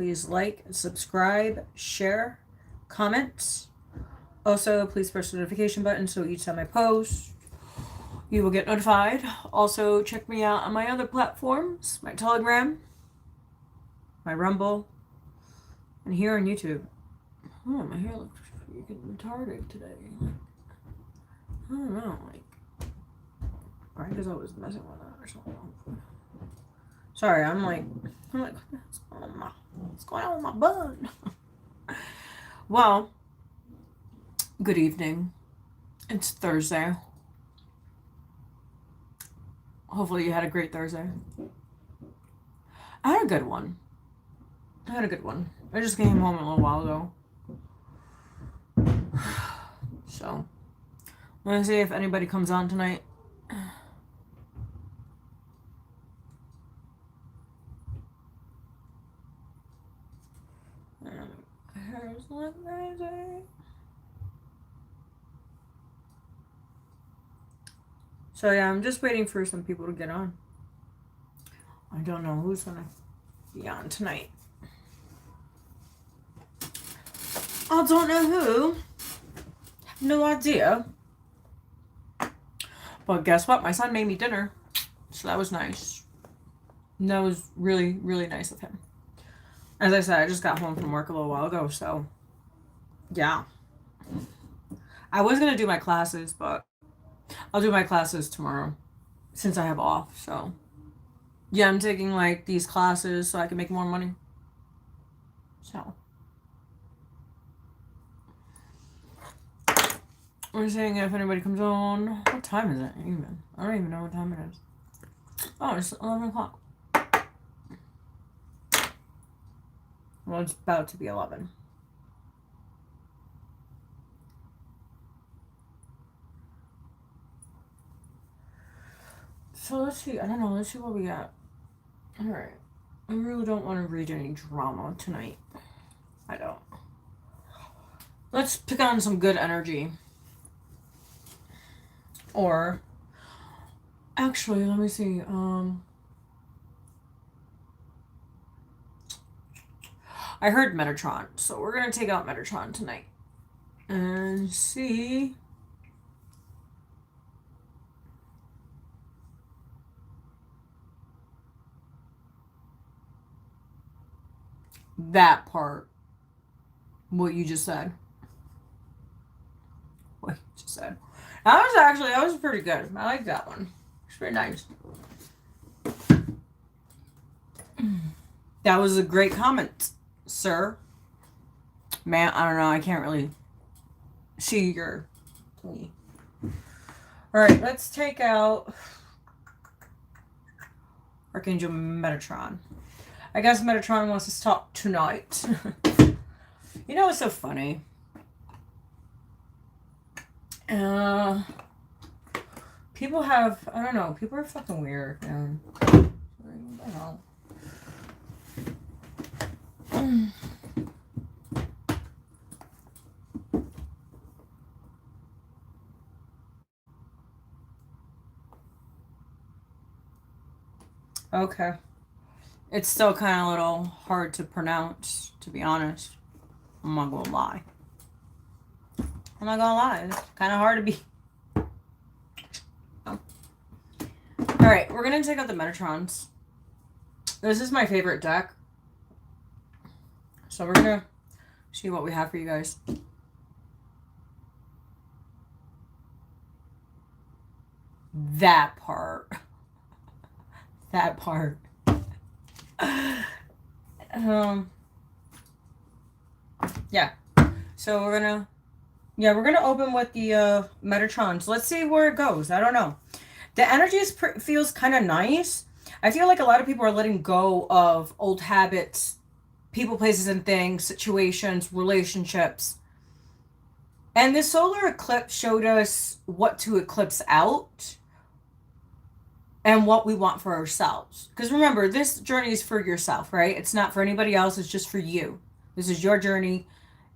please like, subscribe, share, comment. Also, please press the notification button so each time I post, you will get notified. Also, check me out on my other platforms, my Telegram, my Rumble, and here on YouTube. Oh, my hair looks freaking retarded today. I don't know, probably because I was messing with that or something. Sorry, I'm like, what's going on with my bun? Well, good evening. It's Thursday. Hopefully you had a great Thursday. I had a good one. I just came home a little while ago. So, let me see if anybody comes on tonight. So yeah, I'm just waiting for some people to get on. I don't know who's gonna be on tonight. I don't know who. Have no idea. But guess what? My son made me dinner. So that was nice. That was really, really nice of him. As I said, I just got home from work a little while ago, so yeah. I was gonna do my classes, but I'll do my classes tomorrow since I have off, so yeah, I'm taking like these classes so I can make more money. So we're seeing if anybody comes on. What time is it even? I don't even know what time it is. Oh, it's 11 o'clock. Well, it's about to be 11. So let's see. I don't know. Let's see what we got. Alright. I really don't want to read any drama tonight. I don't. Let's pick on some good energy. Or, actually, let me see. I heard Metatron, so we're gonna take out Metatron tonight and see. That part. What you just said. That was pretty good. I like that one. It's very nice. That was a great comment, sir. Man, I don't know. I can't really see your thingy. Alright, let's take out Archangel Metatron. I guess Metatron wants us to talk tonight. You know what's so funny? People have, I don't know, people are fucking weird, man. What the hell? Okay. It's still kind of a little hard to pronounce, to be honest. I'm not gonna lie. It's kind of hard to be. Oh. Alright, we're gonna take out the Metatrons. This is my favorite deck. So we're gonna see what we have for you guys. That part. That part. Yeah. So we're gonna open with the Metatrons. Let's see where it goes. I don't know. The energy feels kind of nice. I feel like a lot of people are letting go of old habits, people, places, and things, situations, relationships. And this solar eclipse showed us what to eclipse out and what we want for ourselves. Because remember, this journey is for yourself, right? It's not for anybody else. It's just for you. This is your journey.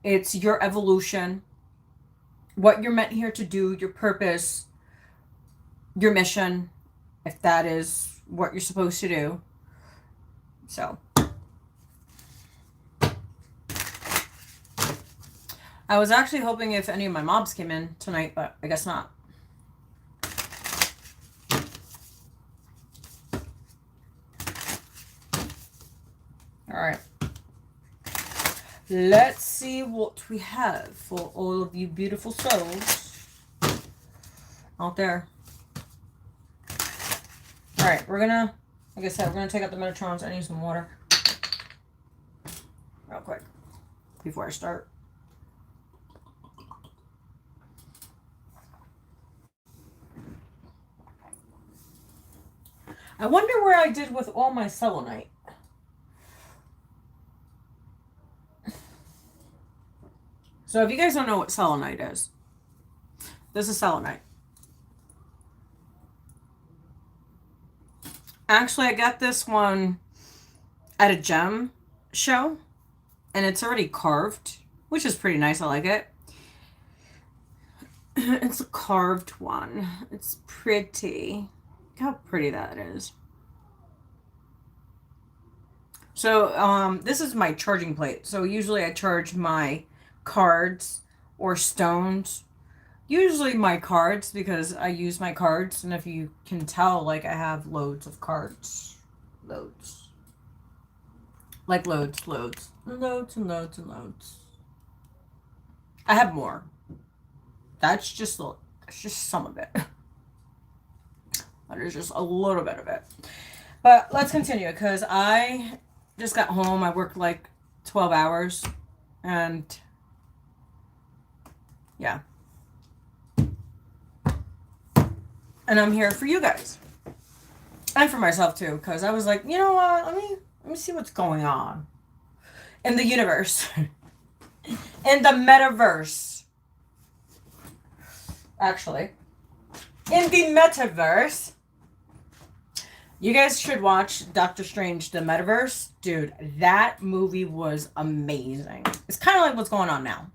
It's your evolution. What you're meant here to do, your purpose, your mission, if that is what you're supposed to do. So, I was actually hoping if any of my mobs came in tonight, but I guess not. All right. Let's see what we have for all of you beautiful souls out there. All right, we're gonna, like I said, we're gonna take out the Metatrons. I need some water real quick before I start. I wonder where I did with all my selenite. So if you guys don't know what selenite is, this is selenite. Actually, I got this one at a gem show, and it's already carved, which is pretty nice. I like it. It's a carved one. It's pretty. Look how pretty that is. So this is my charging plate. So usually I charge my cards or stones. Usually my cards, because I use my cards, and if you can tell, like, I have loads of cards. Loads. Like loads and loads and loads. I have more. That's just some of it. There's just a little bit of it. But let's continue, because I just got home. I worked like 12 hours. And yeah. And I'm here for you guys. And for myself too, because I was like, you know what? Let me see what's going on in the universe. In the metaverse. Actually. In the metaverse. You guys should watch Doctor Strange, the Metaverse. Dude, that movie was amazing. It's kind of like what's going on now.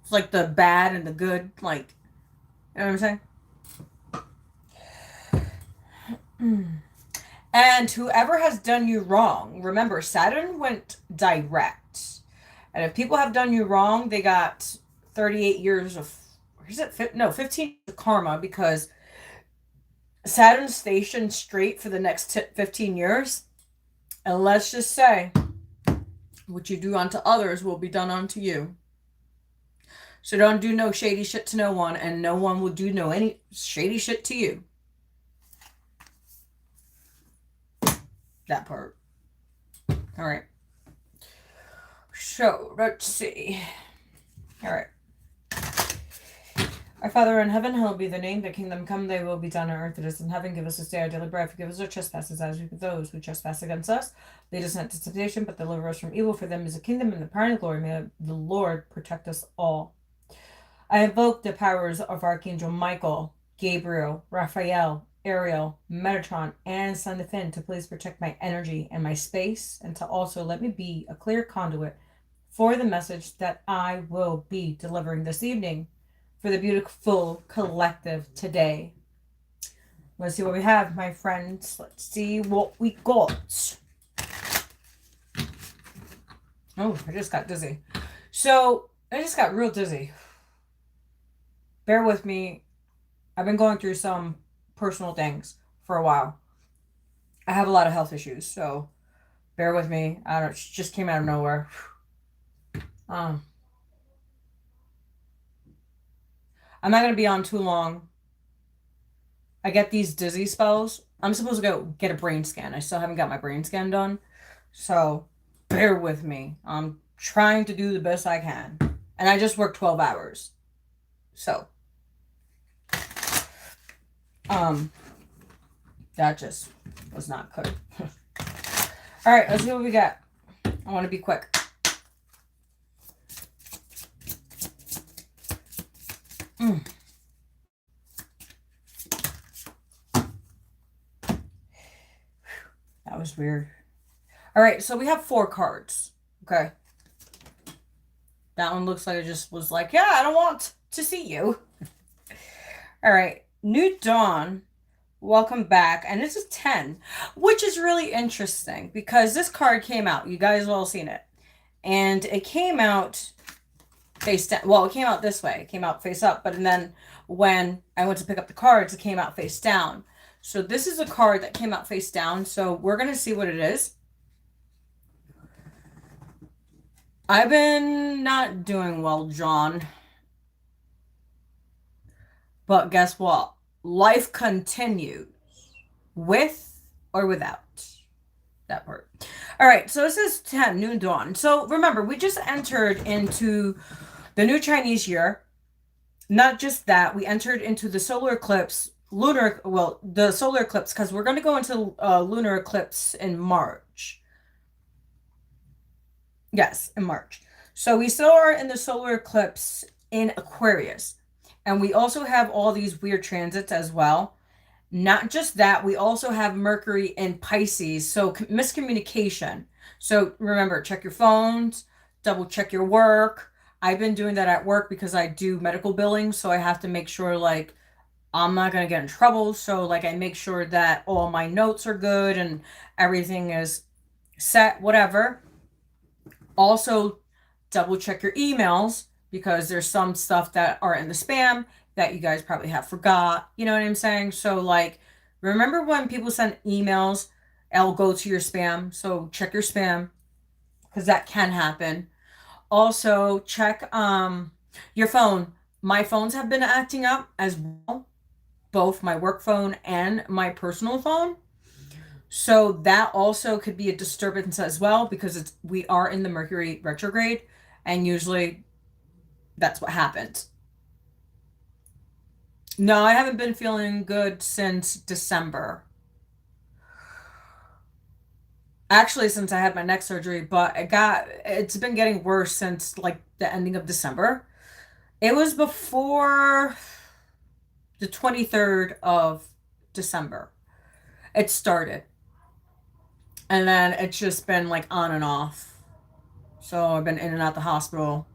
It's like the bad and the good, like, you know what I'm saying? And whoever has done you wrong, remember, Saturn went direct. And if people have done you wrong, they got 38 years of, or is it, no, 15 years of karma, because Saturn's stationed straight for the next 15 years. And let's just say, what you do unto others will be done unto you. So don't do no shady shit to no one, and no one will do no any shady shit to you. That part. All right. So let's see. All right. Our Father in heaven, hallowed be thy name. Thy kingdom come, thy will be done on earth as it is in heaven. Give us this day our daily bread. Forgive us our trespasses as we forgive those who trespass against us. Lead us not into temptation, but deliver us from evil. For them is the kingdom and the power and the glory. May the Lord protect us all. I invoke the powers of Archangel Michael, Gabriel, Raphael, Ariel, Metatron, and Son of Finn to please protect my energy and my space, and to also let me be a clear conduit for the message that I will be delivering this evening for the beautiful collective today. Let's see what we have, my friends. Let's see what we got. Oh, I just got dizzy. So, I just got real dizzy. Bear with me. I've been going through some personal things for a while. I have a lot of health issues, so bear with me. I don't. It just came out of nowhere. I'm not gonna be on too long. I get these dizzy spells. I'm supposed to go get a brain scan. I still haven't got my brain scan done, so bear with me. I'm trying to do the best I can, and I just worked 12 hours, so. That just was not good. All right, let's see what we got. I want to be quick. That was weird. All right, so we have 4 cards. Okay. That one looks like it just was like, yeah, I don't want to see you. All right. New Dawn, welcome back. And this is 10, which is really interesting because this card came out. You guys have all seen it. And it came out face down. Well, it came out this way. It came out face up. But and then when I went to pick up the cards, it came out face down. So this is a card that came out face down. So we're going to see what it is. I've been not doing well, John. But guess what? Life continues with or without that part. All right, so it says 10, New Dawn. So remember, we just entered into the new Chinese year. Not just that, we entered into the solar eclipse, the solar eclipse, because we're going to go into lunar eclipse in March. Yes, in March. So we still are in the solar eclipse in Aquarius. And we also have all these weird transits as well. Not just that, we also have Mercury in Pisces. So miscommunication. So remember, check your phones, double check your work. I've been doing that at work because I do medical billing. So I have to make sure like I'm not going to get in trouble. So like I make sure that all my notes are good and everything is set, whatever. Also, double check your emails because there's some stuff that are in the spam that you guys probably have forgot. You know what I'm saying? So, like, remember when people send emails, it'll go to your spam. So, check your spam because that can happen. Also, check your phone. My phones have been acting up as well, both my work phone and my personal phone. So that also could be a disturbance as well because we are in the Mercury retrograde and usually that's what happens. No, I haven't been feeling good since December. Actually, since I had my neck surgery, but it's been getting worse since like the ending of December. It was before the 23rd of December. It started. And then it's just been like on and off. So I've been in and out the hospital.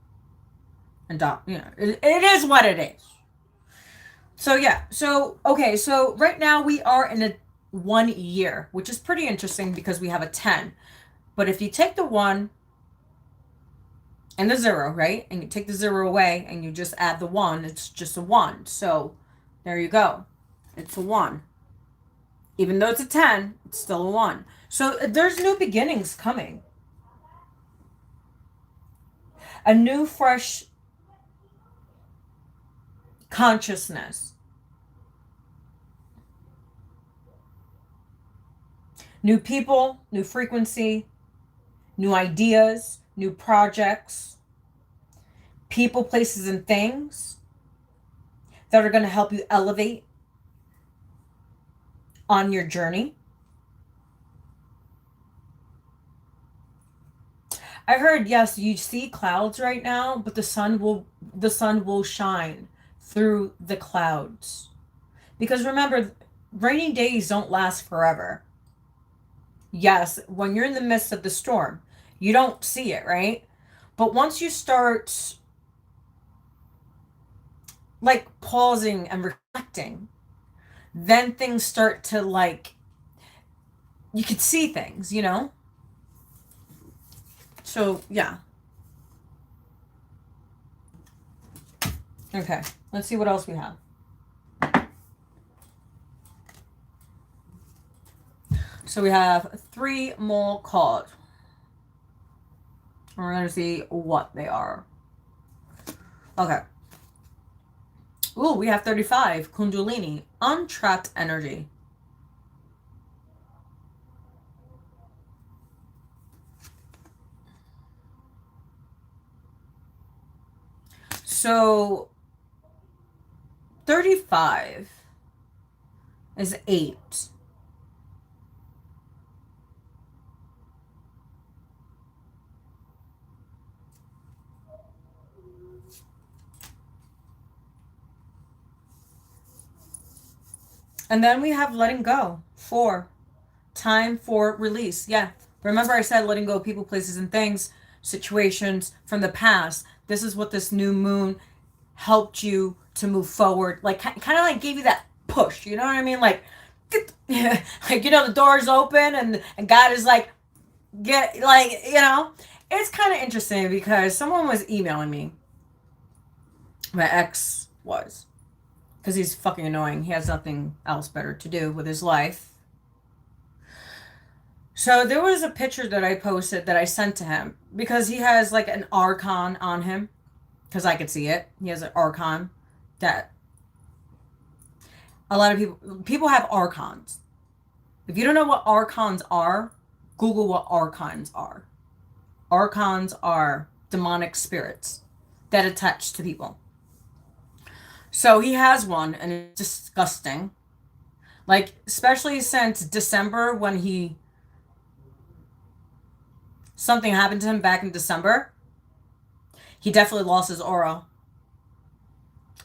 And it is what it is. So yeah. So okay. So right now we are in a 1 year, which is pretty interesting because we have a 10. But if you take the 1 and the 0, right? And you take the 0 away and you just add the 1, it's just a 1. So there you go. It's a 1. Even though it's a 10, it's still a 1. So there's new beginnings coming. A new, fresh consciousness. New people, new frequency, new ideas, new projects, people, places, and things that are going to help you elevate on your journey. I heard, yes, you see clouds right now, but the sun will shine through the clouds. Because remember, rainy days don't last forever. Yes, when you're in the midst of the storm, you don't see it, right? But once you start like pausing and reflecting, then things start to like, you could see things, you know? So, yeah. Okay, let's see what else we have. So we have 3 more cards. We're going to see what they are. Okay. Ooh, we have 35. Kundalini. Untrapped energy. So 35 is 8. And then we have letting go. 4. Time for release. Yeah. Remember I said letting go of people, places, and things, situations from the past. This is what this new moon helped you to move forward. Like, kind of like gave you that push. You know what I mean? Like, like, you know, the door's open and God is like, get, like, you know. It's kind of interesting because someone was emailing me. My ex was. Because he's fucking annoying. He has nothing else better to do with his life. So there was a picture that I posted that I sent to him because he has like an archon on him. Because I could see it. He has an archon that a lot of people have archons. If you don't know what archons are, Google what archons are. Archons are demonic spirits that attach to people. So he has one, and it's disgusting. Like, especially since December when something happened to him back in December, he definitely lost his aura.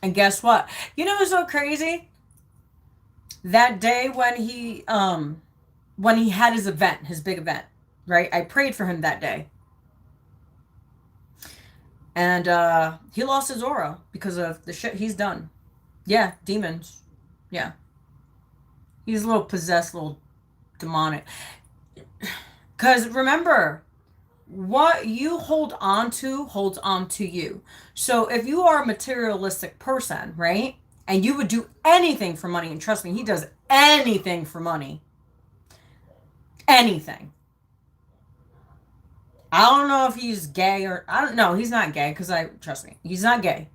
And guess what? You know what's so crazy? That day when he had his event, his big event, right? I prayed for him that day. And he lost his aura because of the shit he's done. Yeah, demons. Yeah. He's a little possessed, little demonic. Because remember, what you hold on to holds on to you. So if you are a materialistic person, right? And you would do anything for money, and trust me, he does anything for money. Anything. I don't know if he's gay or I don't know. He's not gay because trust me, he's not gay.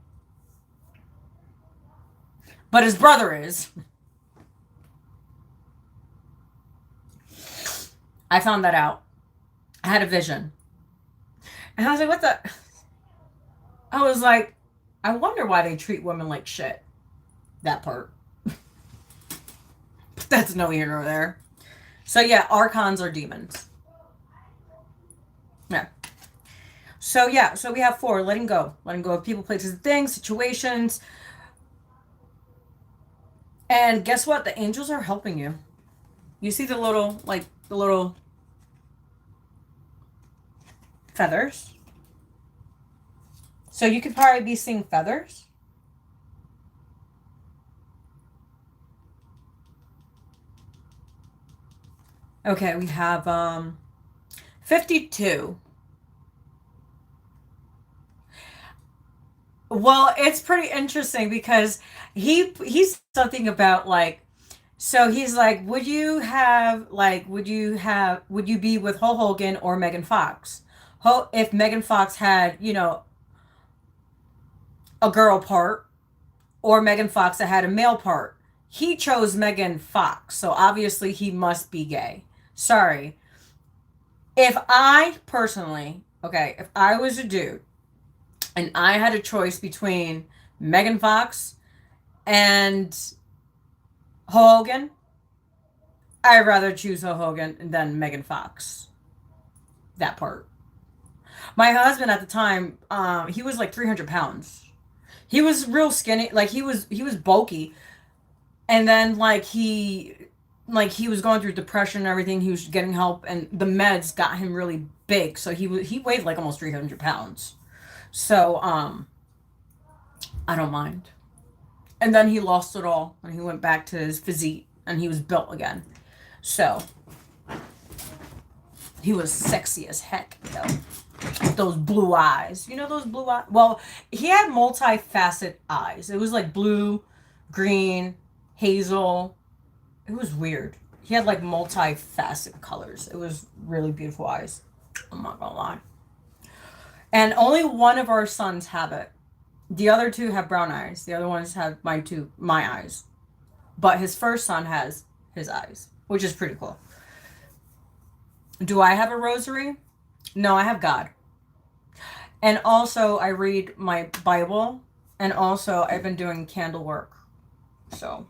But his brother is. I found that out. I had a vision. And I was like, what the? I was like, I wonder why they treat women like shit. That part. That's no here nor there. So yeah, archons are demons. Yeah. So yeah, so we have 4, letting go. Letting go of people, places, things, situations. And guess what? The angels are helping you. You see the little feathers? So you could probably be seeing feathers. Okay, we have 52. Well, it's pretty interesting because he's something about like, so he's like, would you be with Hulk Hogan or Megan Fox? If Megan Fox had, a girl part, or Megan Fox that had a male part. He chose Megan Fox, so obviously he must be gay. Sorry. If I personally, okay, if I was a dude and I had a choice between Megan Fox and Hogan, I'd rather choose Hogan than Megan Fox. That part. My husband at the time, he was like 300 pounds. He was real skinny, like he was bulky, and then he was going through depression and everything. He was getting help, and the meds got him really big. So he weighed like almost 300 pounds. So I don't mind. And then he lost it all, and he went back to his physique, and he was built again. So he was sexy as heck, though. Those blue eyes. You know those blue eyes? Well, he had multifaceted eyes. It was like blue, green, hazel. It was weird. He had like multifaceted colors. It was really beautiful eyes. I'm not gonna lie. And only one of our sons have it. The other 2 have brown eyes. The other ones have my eyes. But his first son has his eyes, which is pretty cool. Do I have a rosary? No, I have God. And also I read my Bible, and also I've been doing candle work. So,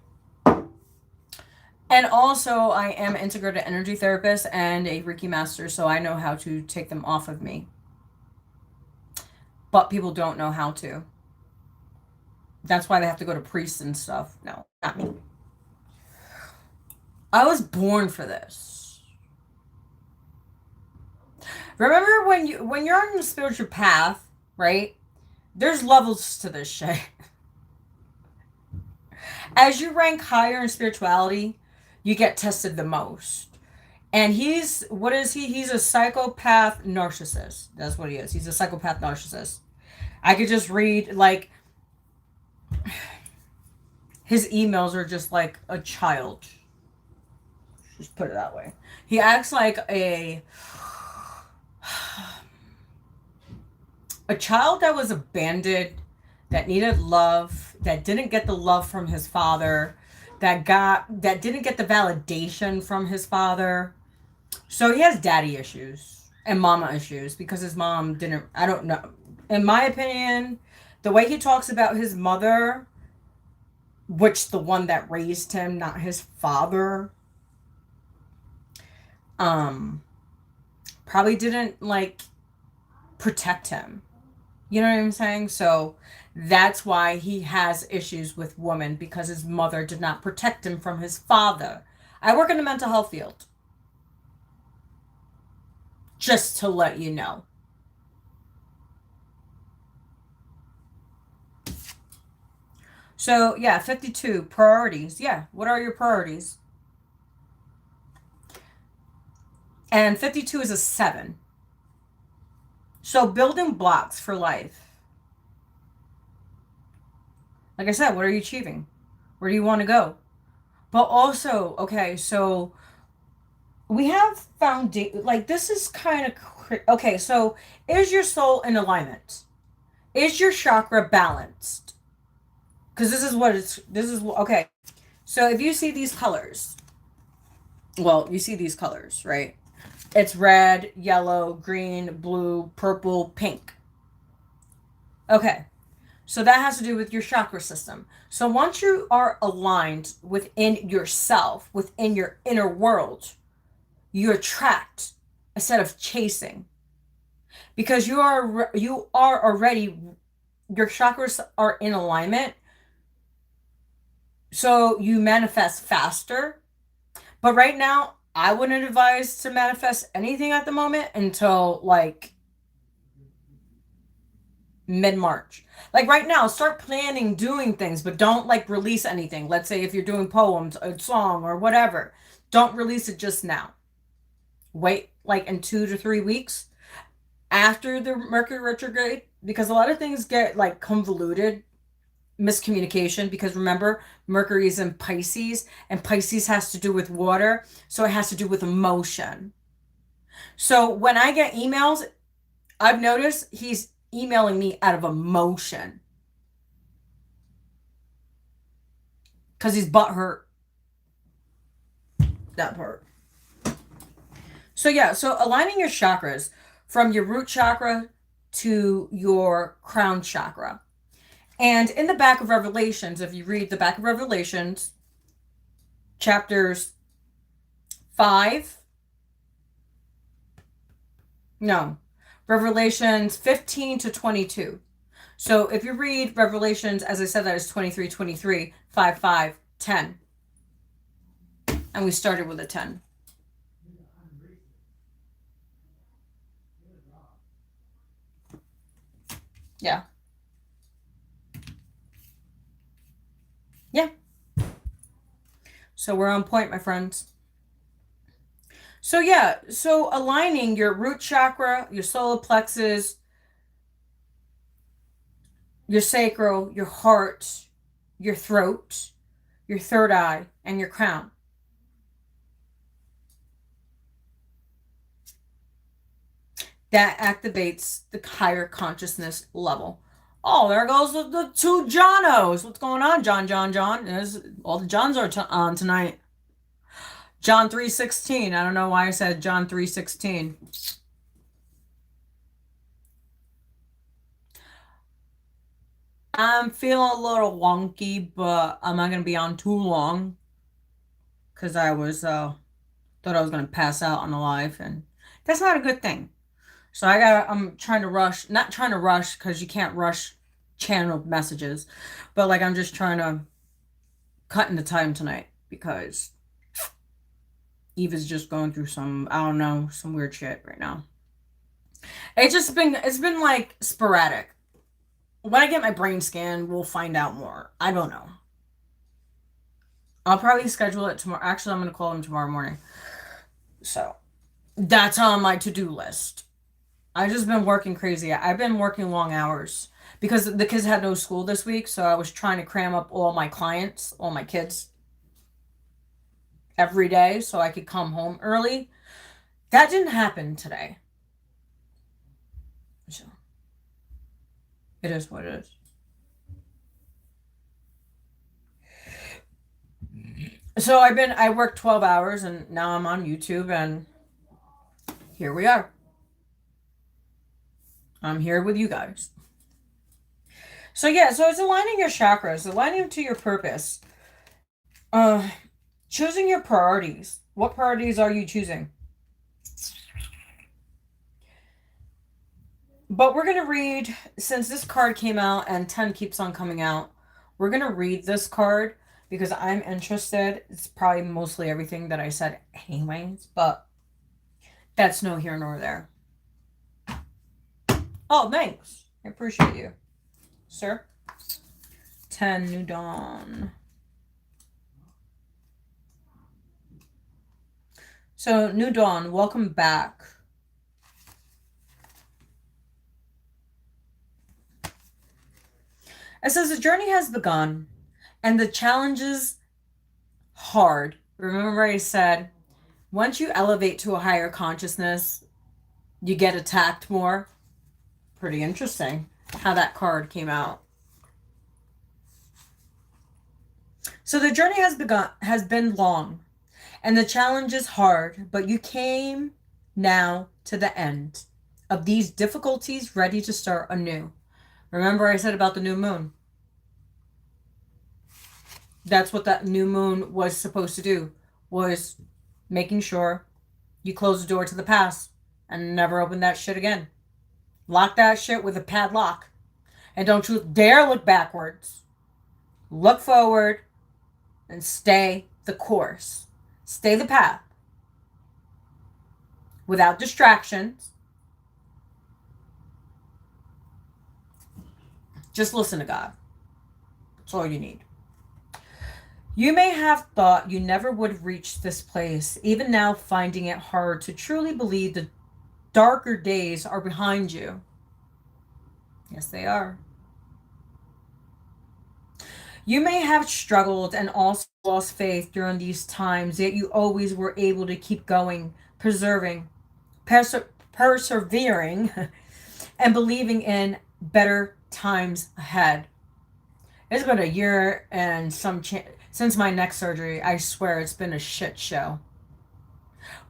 and also I am an integrated energy therapist and a Reiki master, so I know how to take them off of me. But people don't know how to. That's why they have to go to priests and stuff. No, not me. I was born for this. Remember when you're on the spiritual path, right? There's levels to this shit. As you rank higher in spirituality, you get tested the most. And what is he? He's a psychopath narcissist. That's what he is. He's a psychopath narcissist. I could just read, like, his emails are just like a child. Just put it that way. He acts like a child that was abandoned, that needed love, that didn't get the love from his father, that didn't get the validation from his father. So he has daddy issues and mama issues because his mom didn't, I don't know. In my opinion, the way he talks about his mother, which the one that raised him, not his father, um probably didn't like protect him. You know what I'm saying? So that's why he has issues with women, because his mother did not protect him from his father. I work in the mental health field. Just to let you know. So, yeah, 52 priorities. Yeah, what are your priorities? And 52 is a 7. So, building blocks for life. Like I said, what are you achieving? Where do you want to go? But also, okay, so we have found, like, this is kind of, okay, so is your soul in alignment? Is your chakra balanced? Because this is, okay. So if you see these colors, well, you see these colors, right? It's red, yellow, green, blue, purple, pink. Okay. So that has to do with your chakra system. So once you are aligned within yourself, within your inner world, you attract instead of chasing. Because you are already, your chakras are in alignment. So you manifest faster. But right now, I wouldn't advise to manifest anything at the moment until like mid-March. Like right now, start planning doing things, but don't like release anything. Let's say if you're doing poems, a song, or whatever, don't release it just now. Wait like in 2 to 3 weeks after the Mercury retrograde, because a lot of things get like convoluted, miscommunication, because remember, Mercury is in Pisces, and Pisces has to do with water, so it has to do with emotion. So when I get emails, I've noticed he's emailing me out of emotion because he's butthurt. That part. So yeah, so aligning your chakras from your root chakra to your crown chakra. And in the back of Revelations, if you read the back of Revelations, chapters 5, no, Revelations 15 to 22. So if you read Revelations, as I said, that is 23, 23, 5, 5, 10. And we started with a 10. Yeah. Yeah. So we're on point, my friends. So yeah, so aligning your root chakra, your solar plexus, your sacral, your heart, your throat, your third eye, and your crown. That activates the higher consciousness level. Oh, there goes the two Johnos. What's going on, John, John, John? All the Johns are on tonight. John 3:16. I don't know why I said John 3:16. I'm feeling a little wonky, but I'm not gonna be on too long because I was thought I was gonna pass out on the live, and that's not a good thing. So I'm trying to rush, not trying to rush because you can't rush channel messages, but like I'm just trying to cut into time tonight because Eva's just going through some, I don't know, some weird shit right now. It's been like sporadic. When I get my brain scan, we'll find out more. I don't know. I'll probably schedule it tomorrow. Actually, I'm going to call him tomorrow morning. So that's on my to-do list. I've just been working crazy. I've been working long hours because the kids had no school this week, so I was trying to cram up all my clients, all my kids every day so I could come home early. That didn't happen today. So it is what it is. So I worked 12 hours and now I'm on YouTube and here we are. I'm here with you guys. So yeah, so it's aligning your chakras, aligning to your purpose. Uh Choosing your priorities. What priorities are you choosing? But we're going to read, since this card came out and 10 keeps on coming out, we're going to read this card because I'm interested. It's probably mostly everything that I said anyways, but that's no here nor there. Oh, thanks. I appreciate you, sir. 10, New Dawn. So, New Dawn, welcome back. It says the journey has begun and the challenge is hard. Remember I said, once you elevate to a higher consciousness, you get attacked more. Pretty interesting how that card came out. So the journey has been long, and the challenge is hard, but you came now to the end of these difficulties, ready to start anew. Remember I said about the new moon? That's what that new moon was supposed to do, was making sure you close the door to the past and never open that shit again. Lock that shit with a padlock. And don't you dare look backwards. Look forward and stay the course. Stay the path. Without distractions. Just listen to God. That's all you need. You may have thought you never would reach this place, even now finding it hard to truly believe the darker days are behind you. Yes, they are. You may have struggled and also lost faith during these times, yet you always were able to keep going, persevering, and believing in better times ahead. It's been a year and some since my neck surgery. I swear it's been a shit show.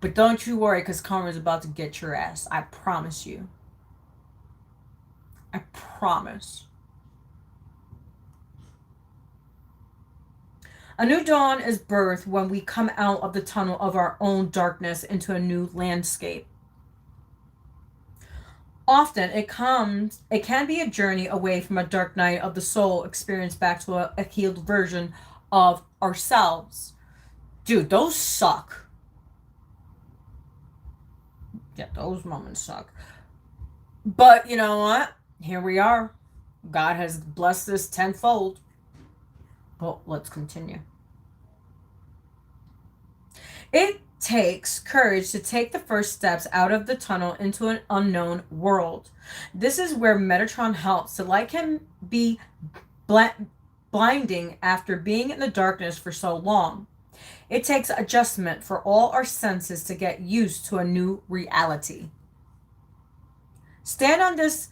But don't you worry, because karma's about to get your ass. I promise you. I promise. A new dawn is birthed when we come out of the tunnel of our own darkness into a new landscape. Often it can be a journey away from a dark night of the soul experience back to a healed version of ourselves. Dude, those suck. Yeah, those moments suck. But you know what? Here we are. God has blessed this tenfold. Well, let's continue. It takes courage to take the first steps out of the tunnel into an unknown world. This is where Metatron helps. The light can be blinding after being in the darkness for so long. It takes adjustment for all our senses to get used to a new reality. Stand on this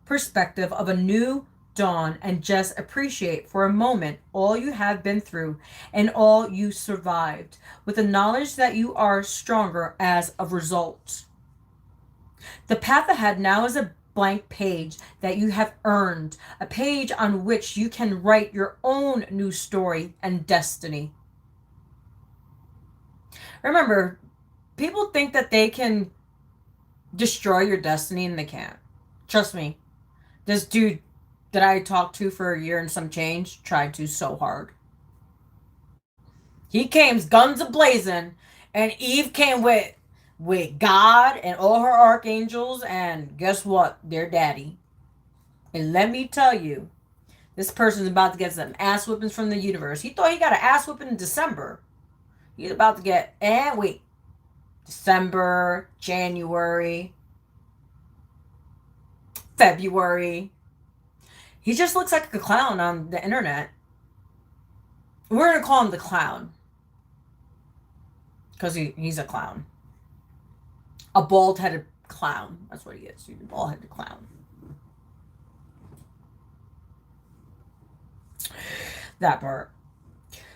perspective of a new dawn and just appreciate for a moment all you have been through and all you survived, with the knowledge that you are stronger as a result. The path ahead now is a blank page that you have earned, a page on which you can write your own new story and destiny. Remember, people think that they can destroy your destiny and they can't. Trust me. This dude that I talked to for a year and some change tried to so hard. He came guns a-blazing, and Eve came with God and all her archangels, and guess what? Their daddy. And let me tell you, this person's about to get some ass whippings from the universe. He thought he got an ass whipping in December. He's about to get, December, January. February. He just looks like a clown on the internet. We're going to call him the clown. Because he's a clown. A bald-headed clown. That's what he is. He's a bald-headed clown. That part.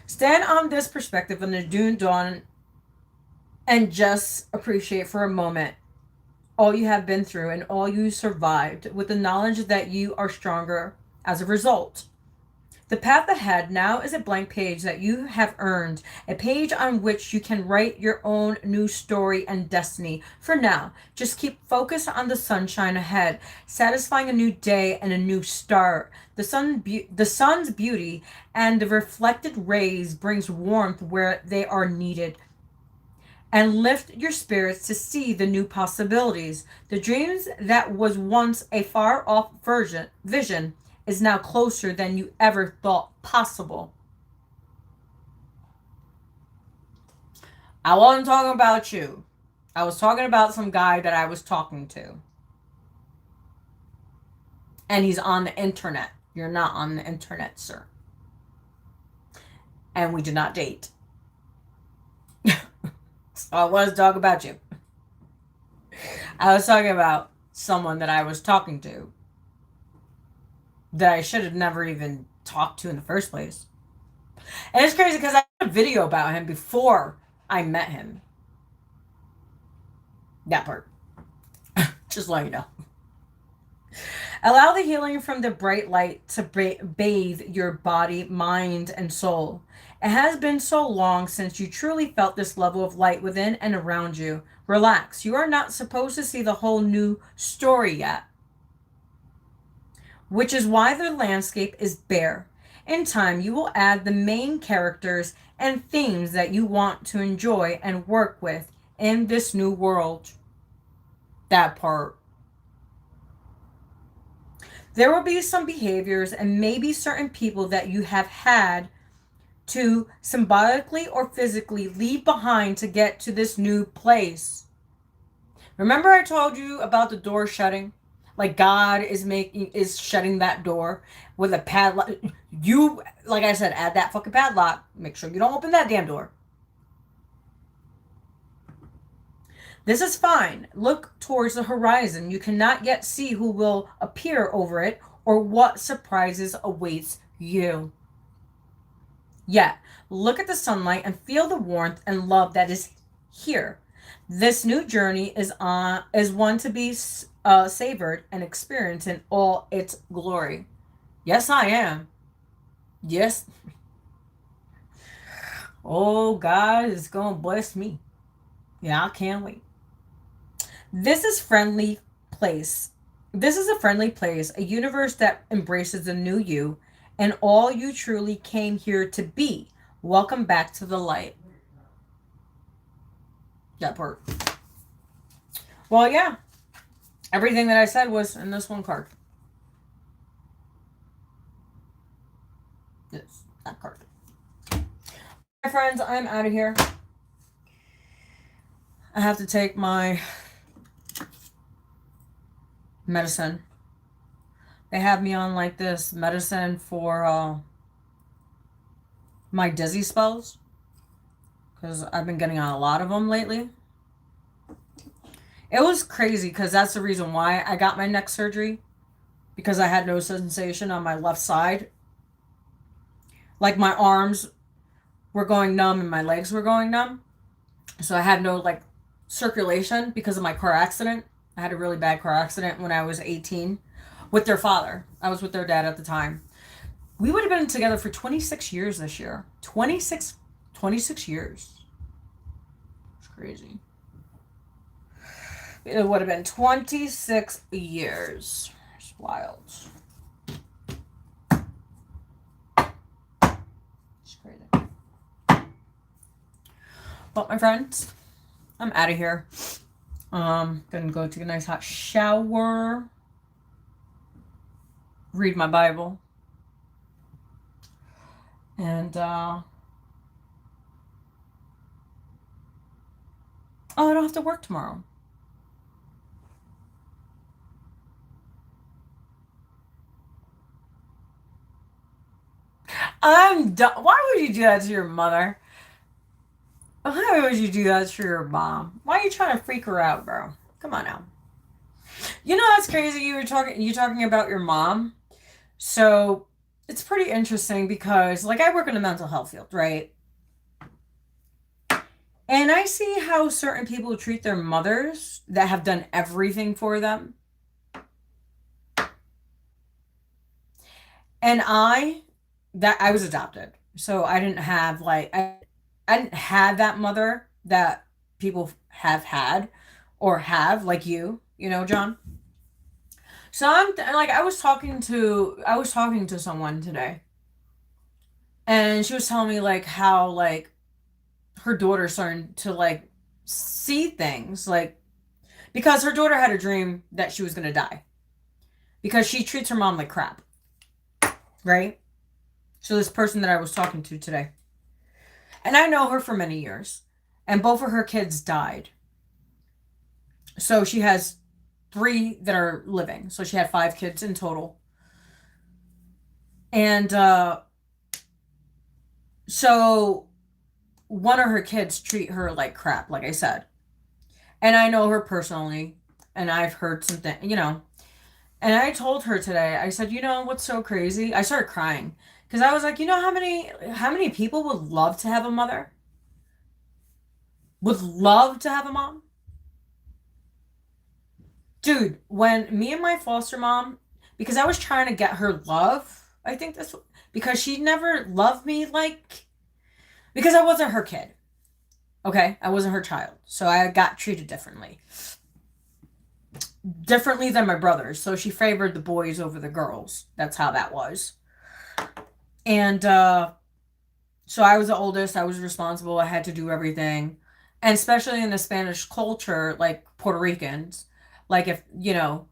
Stand on this perspective in the Dune Dawn and just appreciate for a moment all you have been through and all you survived with the knowledge that you are stronger as a result. The path ahead now is a blank page that you have earned, a page on which you can write your own new story and destiny. For now, just keep focused on the sunshine ahead, satisfying a new day and a new start. The sun's beauty and the reflected rays brings warmth where they are needed, and lift your spirits to see the new possibilities. The dreams that was once a far off vision is now closer than you ever thought possible. I wasn't talking about you. I was talking about some guy that I was talking to. And he's on the internet. You're not on the internet, sir. And we did not date. So I was talking about you. I was talking about someone that I was talking to that I should have never even talked to in the first place. And it's crazy because I had a video about him before I met him. That part. Just let you know. Allow the healing from the bright light to bathe your body, mind, and soul. It has been so long since you truly felt this level of light within and around you. Relax. You are not supposed to see the whole new story yet, which is why the landscape is bare. In time, you will add the main characters and themes that you want to enjoy and work with in this new world. That part. There will be some behaviors and maybe certain people that you have had to symbolically or physically leave behind to get to this new place. Remember I told you about the door shutting? Like God is shutting that door with a padlock. You, like I said, add that fucking padlock. Make sure you don't open that damn door. This is fine. Look towards the horizon. You cannot yet see who will appear over it or what surprises awaits you. Yet, look at the sunlight and feel the warmth and love that is here. This new journey is one to be savored and experienced in all its glory. Yes, I am. Yes. Oh, God is going to bless me. Yeah, I can't wait. This is friendly place. This is a friendly place, a universe that embraces the new you and all you truly came here to be. Welcome back to the light. That part. Well, yeah. Everything that I said was in this one card. Yes, that card. My friends, I'm out of here. I have to take my medicine. They have me on like this medicine for my dizzy spells, because I've been getting on a lot of them lately. It was crazy because that's the reason why I got my neck surgery, because I had no sensation on my left side. Like my arms were going numb and my legs were going numb. So I had no like circulation because of my car accident. I had a really bad car accident when I was 18 with their father. I was with their dad at the time. We would have been together for 26 years this year. 26 years. It's crazy. It would have been 26 years. It's wild. It's crazy. But my friends, I'm out of here. Gonna go take a nice hot shower. Read my Bible. And I don't have to work tomorrow. I'm done. Why would you do that to your mother? Why would you do that to your mom? Why are you trying to freak her out, bro? Come on now. You know that's crazy. You talking about your mom. So it's pretty interesting because like I work in the mental health field, right? And I see how certain people treat their mothers that have done everything for them. And I was adopted. So I didn't have like I didn't have that mother that people have had or have like you know, John. So like I was talking to someone today and she was telling me like how like her daughter starting to like see things like because her daughter had a dream that she was going to die because she treats her mom like crap, right? So this person that I was talking to today, and I know her for many years, and both of her kids died. So she has three that are living. So she had five kids in total. And so one of her kids treat her like crap, like I said. And I know her personally, and I've heard something, you know. And I told her today, I said, you know what's so crazy? I started crying because I was like, you know how many people would love to have a mother? Would love to have a mom? Dude, when me and my foster mom, because I was trying to get her love, I think that's because she never loved me like because I wasn't her kid. Okay? I wasn't her child. So I got treated differently. Differently than my brothers. So she favored the boys over the girls. That's how that was. And so I was the oldest, I was responsible, I had to do everything. And especially in the Spanish culture, like Puerto Ricans, like if, you know,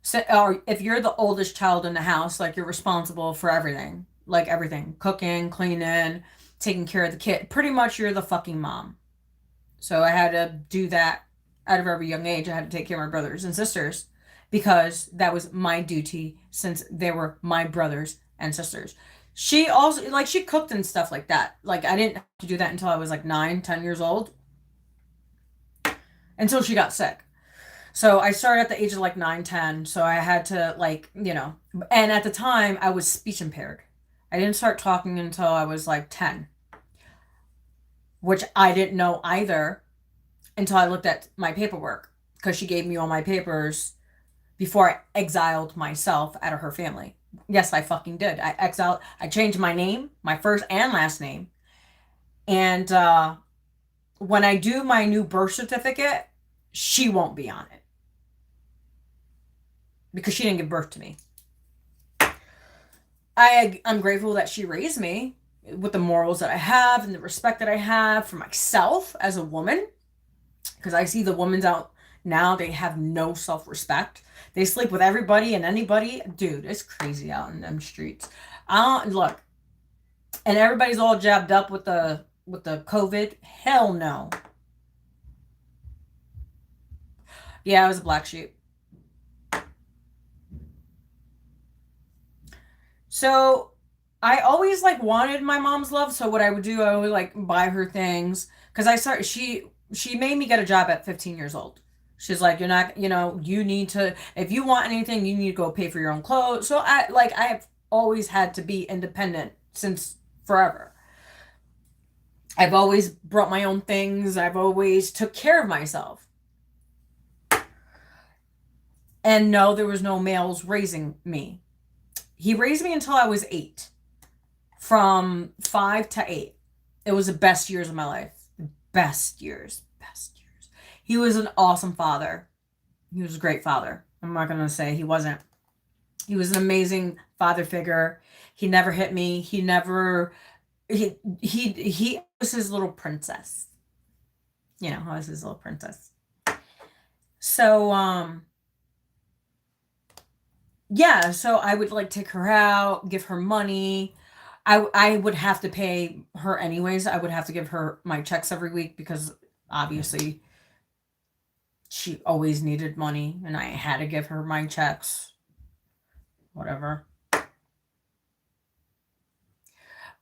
so, or if you're the oldest child in the house, like you're responsible for everything, like everything, cooking, cleaning, taking care of the kid. Pretty much you're the fucking mom. So I had to do that at a very young age. I had to take care of my brothers and sisters because that was my duty since they were my brothers and sisters. She also like she cooked and stuff like that. Like I didn't have to do that until I was like 9, 10 years old until she got sick. So I started at the age of like 9, 10. So I had to like, you know, and at the time I was speech impaired. I didn't start talking until I was like 10, which I didn't know either until I looked at my paperwork because she gave me all my papers before I exiled myself out of her family. Yes, I fucking did. I changed my name, my first and last name. And when I do my new birth certificate, she won't be on it because she didn't give birth to me. I'm grateful that she raised me with the morals that I have and the respect that I have for myself as a woman. Because I see the women's out now, they have no self-respect. They sleep with everybody and anybody. Dude, it's crazy out in them streets. I don't look, and everybody's all jabbed up with the COVID. Hell no. Yeah, I was a black sheep. So I always like wanted my mom's love. So what I would do, I would like buy her things because I started. She made me get a job at 15 years old. She's like, you're not, you know, you need to if you want anything, you need to go pay for your own clothes. So I have always had to be independent since forever. I've always brought my own things. I've always took care of myself. And no, there was no males raising me. He raised me until I was 8. From 5 to 8. It was the best years of my life. The best years. Best years. He was an awesome father. He was a great father. I'm not going to say he wasn't. He was an amazing father figure. He never hit me. He never he was his little princess. You know, I was his little princess. So yeah, so I would like take her out, give her money. I would have to pay her anyways. I would have to give her my checks every week because obviously she always needed money and I had to give her my checks. Whatever.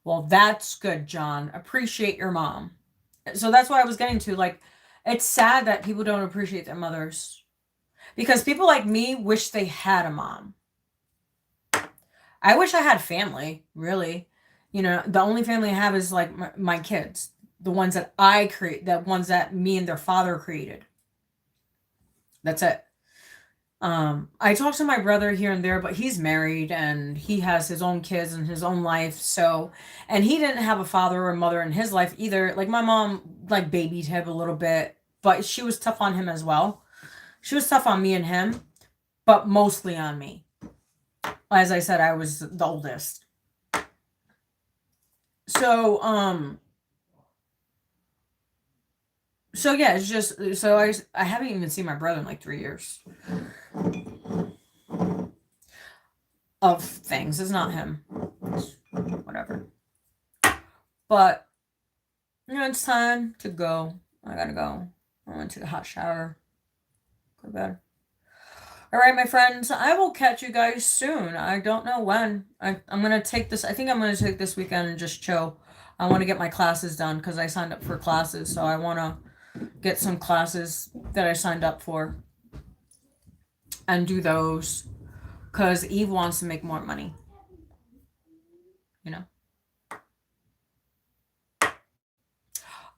Well, that's good, John. Appreciate your mom. So that's what I was getting to. Like, it's sad that people don't appreciate their mothers because people like me wish they had a mom. I wish I had family, really. You know, the only family I have is like my kids, the ones that I create, the ones that me and their father created. That's it. I talk to my brother here and there, but he's married and he has his own kids and his own life. So, and he didn't have a father or mother in his life either. Like my mom, like babied him a little bit, but she was tough on him as well. She was tough on me and him, but mostly on me. As I said, I was the oldest. So, so yeah, it's just, so I haven't even seen my brother in like 3 years. Of things. It's not him. It's whatever. But, you know, it's time to go. I gotta go. I went to the hot shower. Go to bed. Alright, my friends, I will catch you guys soon. I don't know when. I'm gonna take this, I think I'm gonna take this weekend and just chill. I want to get my classes done because I signed up for classes, so I want to get some classes that I signed up for and do those because Eve wants to make more money. You know?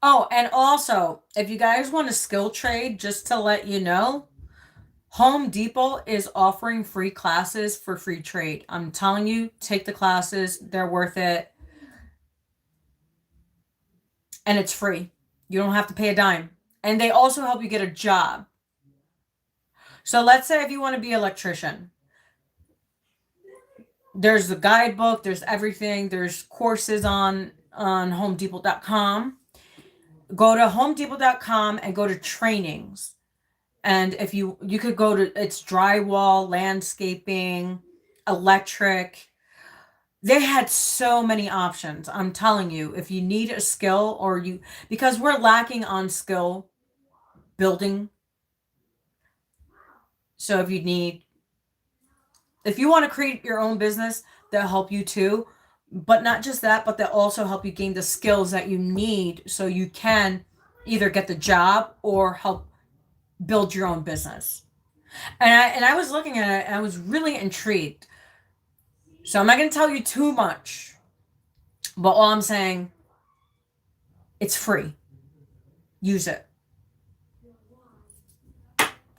Oh, and also, if you guys want to skill trade, just to let you know, Home Depot is offering free classes for free trade. I'm telling you, take the classes. They're worth it. And it's free. You don't have to pay a dime. And they also help you get a job. So let's say if you want to be an electrician, there's the guidebook, there's everything, there's courses on homedepot.com. Go to homedepot.com and go to trainings. And if you could go to, it's drywall, landscaping, electric. They had so many options. I'm telling you, if you need a skill or because we're lacking on skill building. So if you want to create your own business, they'll help you too. But not just that, but they'll also help you gain the skills that you need so you can either get the job or help build your own business. And I was looking at it and I was really intrigued. So I'm not going to tell you too much, but all I'm saying, it's free. Use it.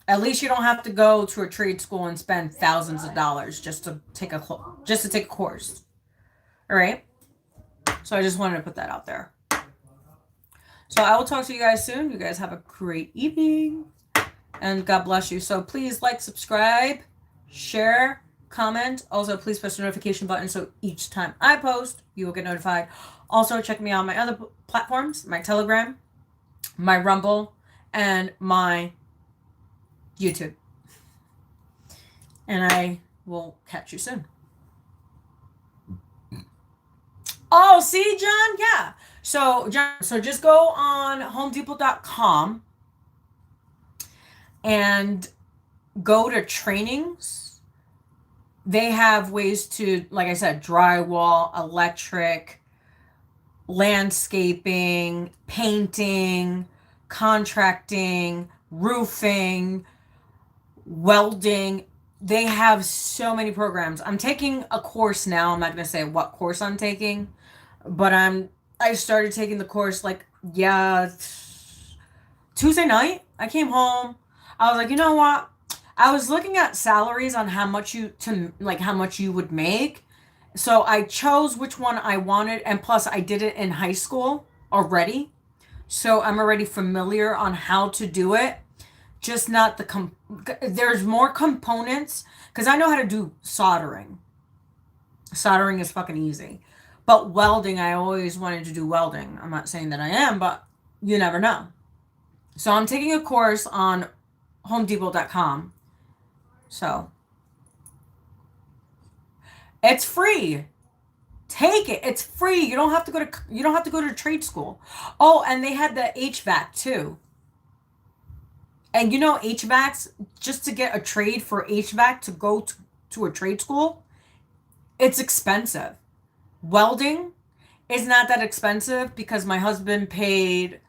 At least you don't have to go to a trade school and spend thousands of dollars just to take a course. All right? So I just wanted to put that out there. So I will talk to you guys soon. You guys have a great evening. And God bless you. So please like, subscribe, share, comment. Also, please press the notification button so each time I post, you will get notified. Also, check me out on my other platforms, my Telegram, my Rumble, and my YouTube. And I will catch you soon. Oh, see, John? Yeah. So, John, just go on homedepot.com and go to trainings. They have ways to, like I said, drywall, electric, landscaping, painting, contracting, roofing, welding. They have so many programs. I'm taking a course now. I'm not going to say what course I'm taking, but I started taking the course Tuesday night. I came home. I was like, you know what? I was looking at salaries on how much you would make. So I chose which one I wanted, and plus I did it in high school already. So I'm already familiar on how to do it. Just not there's more components because I know how to do soldering. Soldering is fucking easy. But welding, I always wanted to do welding. I'm not saying that I am, but you never know. So I'm taking a course on homedepot.com. So it's free. Take it. It's free. You don't have to go to trade school. Oh, and they had the HVAC too. And you know HVACs, just to get a trade for HVAC to go to a trade school, it's expensive. Welding It's not that expensive because my husband paid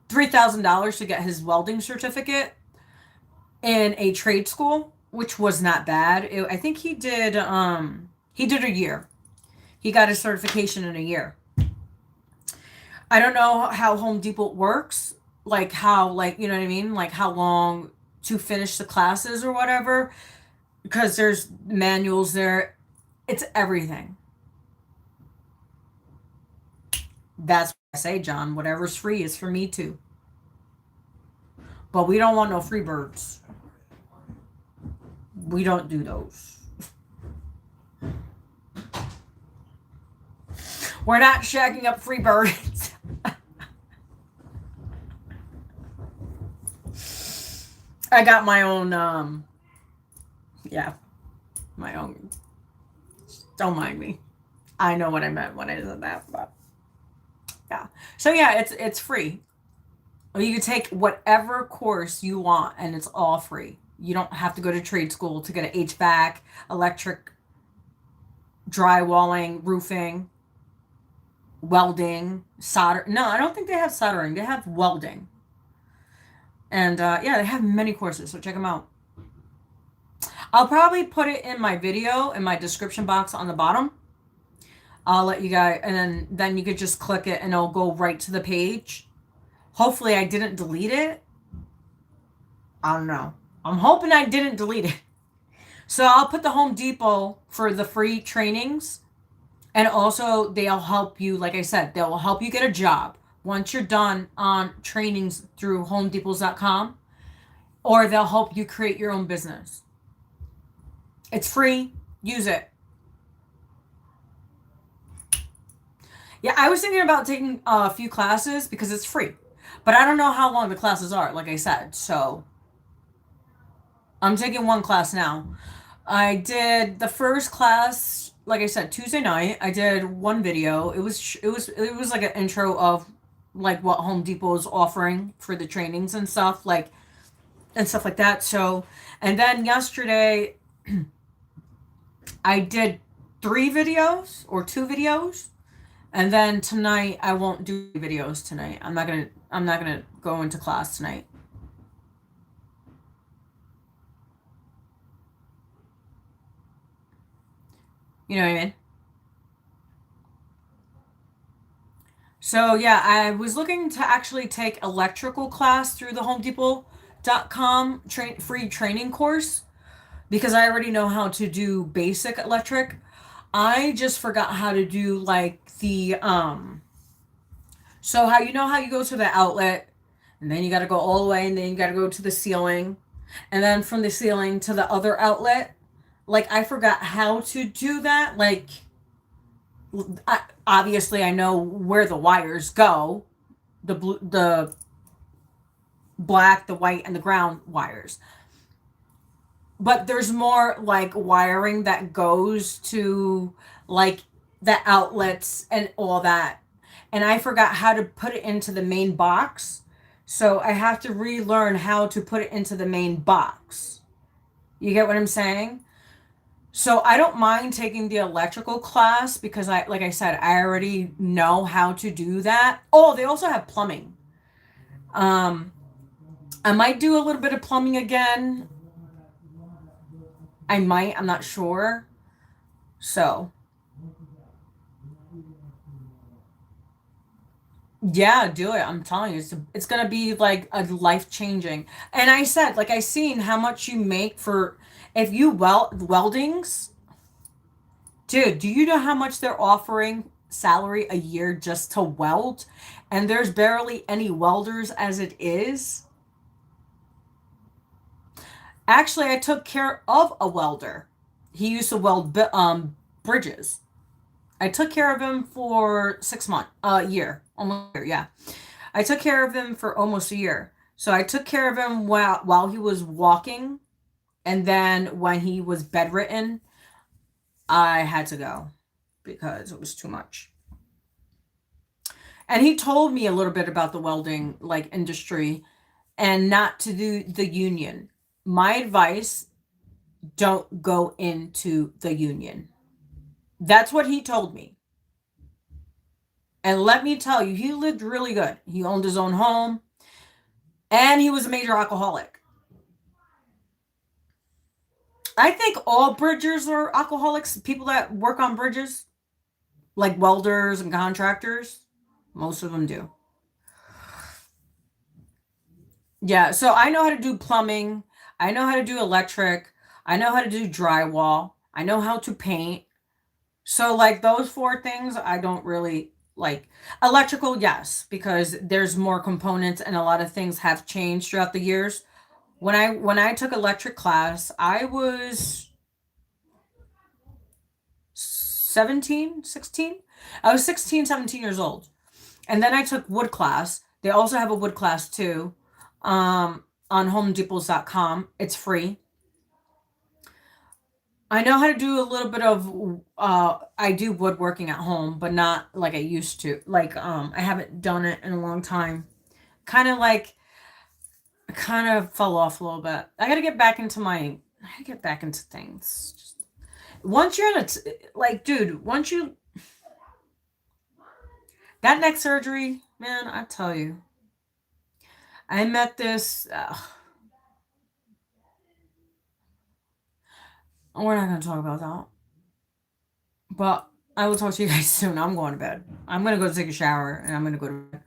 $3,000 to get his welding certificate in a trade school, which was not bad. I think he did a year. He got his certification in a year. I don't know how Home Depot works, like how, like, you know what I mean, like how long to finish the classes or whatever, because there's manuals there. It's everything. That's what I say, John. Whatever's free is for me too. But we don't want no free birds. We don't do those. We're not shacking up free birds. I got my own, yeah, my own. Don't mind me. I know what I meant when I said that, but yeah. So yeah, it's free. You can take whatever course you want, and it's all free. You don't have to go to trade school to get an HVAC, electric, drywalling, roofing, welding, solder. No, I don't think they have soldering. They have welding. And yeah, they have many courses, so check them out. I'll probably put it in my video, in my description box on the bottom. I'll let you guys, and then you could just click it and it'll go right to the page. Hopefully I didn't delete it. I don't know. I'm hoping I didn't delete it. So I'll put the Home Depot for the free trainings. And also they'll help you, like I said, they'll help you get a job once you're done on trainings through homedepots.com, or they'll help you create your own business. It's free. Use it. Yeah, I was thinking about taking a few classes because it's free. But I don't know how long the classes are, like I said. So I'm taking one class now. I did the first class, like I said, Tuesday night. I did one video. It was like an intro of like what Home Depot is offering for the trainings and stuff like that. So, and then yesterday I did 3 videos or 2 videos. And then tonight I won't do videos tonight. I'm not gonna go into class tonight. You know what I mean? So yeah, I was looking to actually take electrical class through the HomeDepot.com free training course because I already know how to do basic electric. I just forgot how to do like the so how you go to the outlet and then you got to go all the way and then you got to go to the ceiling and then from the ceiling to the other outlet. Like I forgot how to do that. Like obviously I know where the wires go. The black, the white and the ground wires. But there's more like wiring that goes to like the outlets and all that. And I forgot how to put it into the main box. So I have to relearn how to put it into the main box. You get what I'm saying? So I don't mind taking the electrical class because like I said, I already know how to do that. Oh, they also have plumbing. I might do a little bit of plumbing again. I'm not sure. So, yeah, do it. I'm telling you, it's going to be like a life changing. And I said, like, I seen how much you make for, if you weldings, dude, do you know how much they're offering salary a year just to weld? And there's barely any welders as it is. Actually, I took care of a welder. He used to weld bridges. I took care of him for 6 months, a year, almost a year, yeah. I took care of him for almost a year. So I took care of him while he was walking, and then when he was bedridden, I had to go because it was too much. And he told me a little bit about the welding like industry and not to do the union. My advice, don't go into the union. That's what he told me. And let me tell you, he lived really good. He owned his own home, and he was a major alcoholic. I think all bridgers are alcoholics, people that work on bridges, like welders and contractors. Most of them do. Yeah, so I know how to do plumbing. I know how to do electric. I know how to do drywall. I know how to paint. So, like, those four things, I don't really like. Electrical, yes, because there's more components and a lot of things have changed throughout the years. When I took electric class, I was 17, 16. I was 16, 17 years old. And then I took wood class. They also have a wood class too. On homedepots.com. It's free. I know how to do a little bit of I do woodworking at home, but not like I used to. Like I haven't done it in a long time. Kind of like I kind of fell off a little bit. I got to get back into things. Just, once you're in it, like dude, once you that neck surgery, man, I tell you. I met this we're not going to talk about that. But I will talk to you guys soon. I'm going to bed. I'm going to go take a shower and I'm going to go to bed.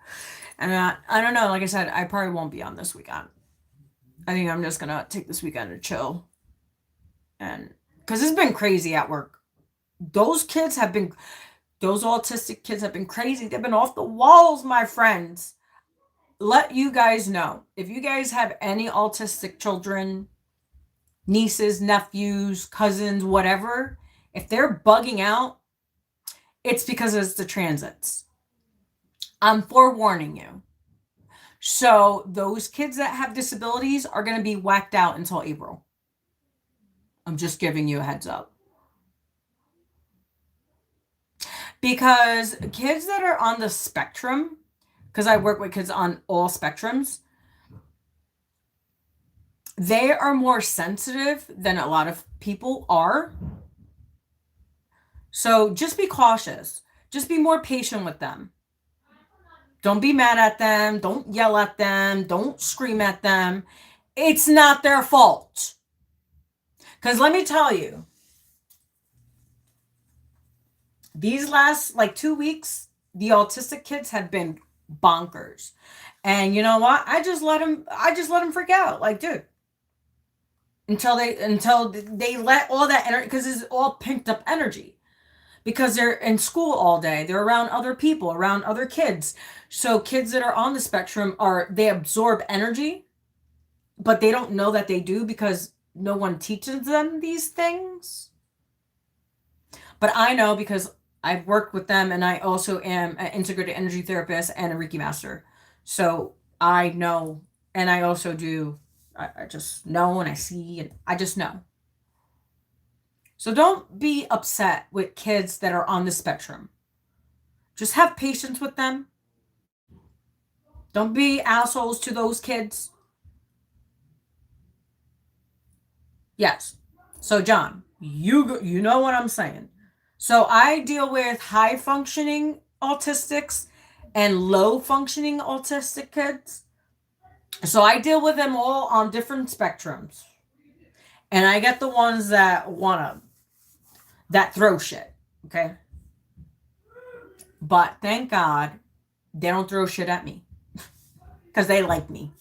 And I don't know. Like I said, I probably won't be on this weekend. I think I'm just going to take this weekend to chill. And because it's been crazy at work. Those autistic kids have been crazy. They've been off the walls, my friends. Let you guys know. If you guys have any autistic children, nieces, nephews, cousins, whatever, if they're bugging out, it's because it's the transits. I'm forewarning you. So those kids that have disabilities are going to be whacked out until April. I'm just giving you a heads up. Because kids that are on the spectrum, because I work with kids on all spectrums, they are more sensitive than a lot of people are. So just be cautious. Just be more patient with them. Don't be mad at them. Don't yell at them. Don't scream at them. It's not their fault. Because let me tell you, these last 2 weeks, the autistic kids have been bonkers. And you know what? I just let them freak out. Like, dude, until they let all that energy, because it's all pinked up energy. Because they're in school all day. They're around other people, around other kids. So kids that are on the spectrum they absorb energy, but they don't know that they do because no one teaches them these things. But I know because I've worked with them, and I also am an integrated energy therapist and a Reiki master. So I know, and I also do, I just know, and I see, and I just know. So don't be upset with kids that are on the spectrum. Just have patience with them. Don't be assholes to those kids. Yes. So John, you know what I'm saying. So I deal with high functioning autistics and low functioning autistic kids. So I deal with them all on different spectrums. And I get the ones that throw shit. Okay. But thank God they don't throw shit at me. Because they like me.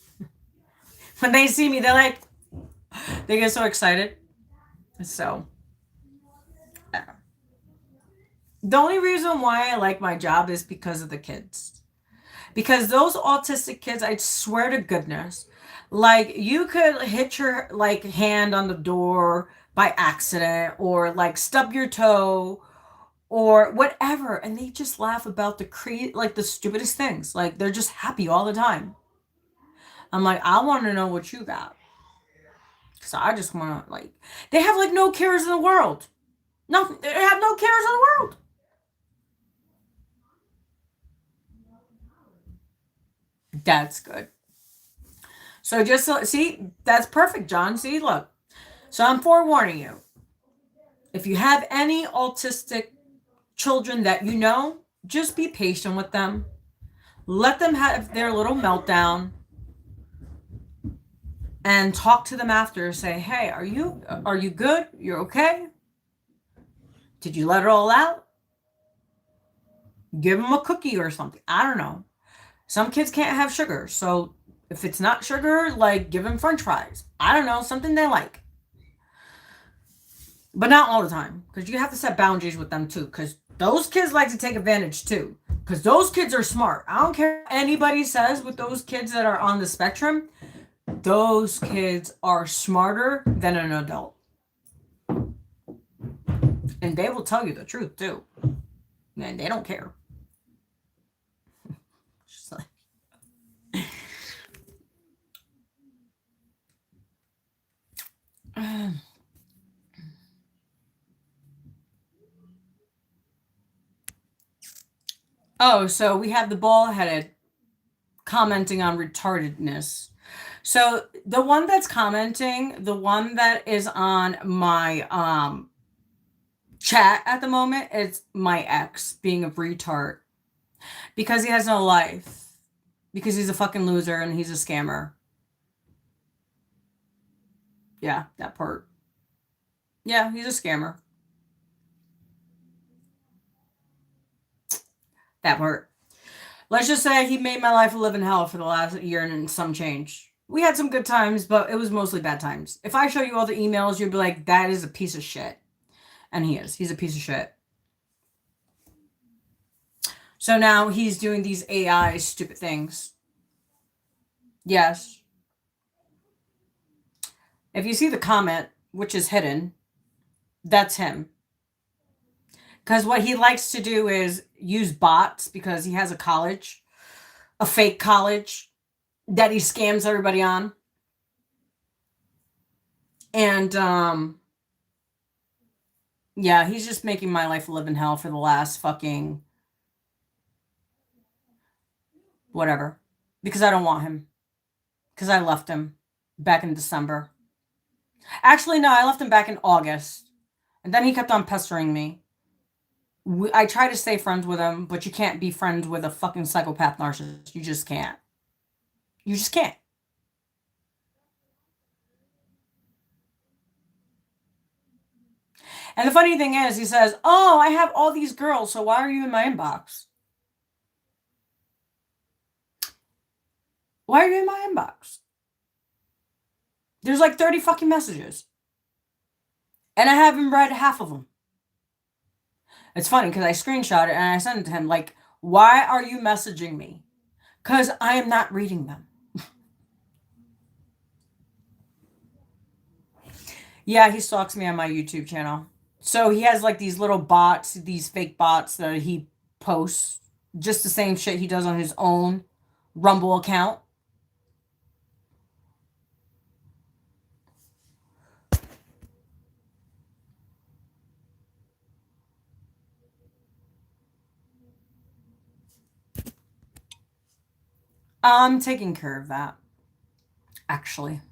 When they see me, they get so excited. So the only reason why I like my job is because of the kids. Because those autistic kids, I swear to goodness, you could hit your hand on the door by accident, or stub your toe or whatever, and they just laugh about the stupidest things. They're just happy all the time. I'm like, I want to know what you got. So I just want to they have no cares in the world. Nothing. They have no cares in the world. That's good. So see, that's perfect, John. See, look. So I'm forewarning you. If you have any autistic children that you know, just be patient with them. Let them have their little meltdown and talk to them after. Say, hey, are you good? You're okay? Did you let it all out? Give them a cookie or something. I don't know. Some kids can't have sugar, so if it's not sugar, like give them french fries. I don't know, something they like. But not all the time, because you have to set boundaries with them too, because those kids like to take advantage too, because those kids are smart. I don't care what anybody says with those kids that are on the spectrum. Those kids are smarter than an adult. And they will tell you the truth too. And they don't care. Just like... Oh, so we have the bald-headed commenting on retardedness. So the one that's commenting, the one that is on my chat at the moment, is my ex being a retard because he has no life, because he's a fucking loser and he's a scammer. Yeah, that part. Yeah, he's a scammer. That part. Let's just say he made my life a living hell for the last year and some change. We had some good times, but it was mostly bad times. If I show you all the emails, you'd be like, that is a piece of shit. And he is. He's a piece of shit. So now he's doing these AI stupid things. Yes. If you see the comment, which is hidden, that's him. Because what he likes to do is use bots because he has a college, a fake college that he scams everybody on. And yeah, he's just making my life a living hell for the last fucking whatever. Because I don't want him. Because I left him back in December. Actually, no, I left him back in August. And then he kept on pestering me. I try to stay friends with him, but you can't be friends with a fucking psychopath narcissist. You just can't. You just can't. And the funny thing is, he says, oh, I have all these girls, so why are you in my inbox? Why are you in my inbox? There's like 30 fucking messages. And I haven't read half of them. It's funny because I screenshot it and I sent it to him like, why are you messaging me? Because I am not reading them. Yeah, he stalks me on my YouTube channel. So he has like these little bots, these fake bots that he posts. Just the same shit he does on his own Rumble account. I'm taking care of that, actually.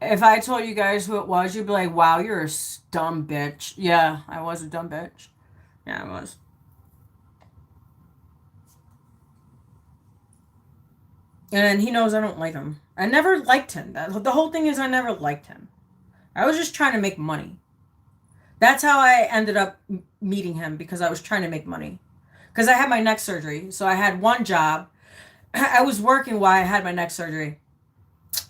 If I told you guys who it was, you'd be like, wow, you're a dumb bitch. Yeah, I was a dumb bitch. Yeah, I was. And he knows I don't like him. I never liked him. The whole thing is I never liked him. I was just trying to make money. That's how I ended up meeting him, because I was trying to make money. Because I had my neck surgery. So I had one job. I was working while I had my neck surgery.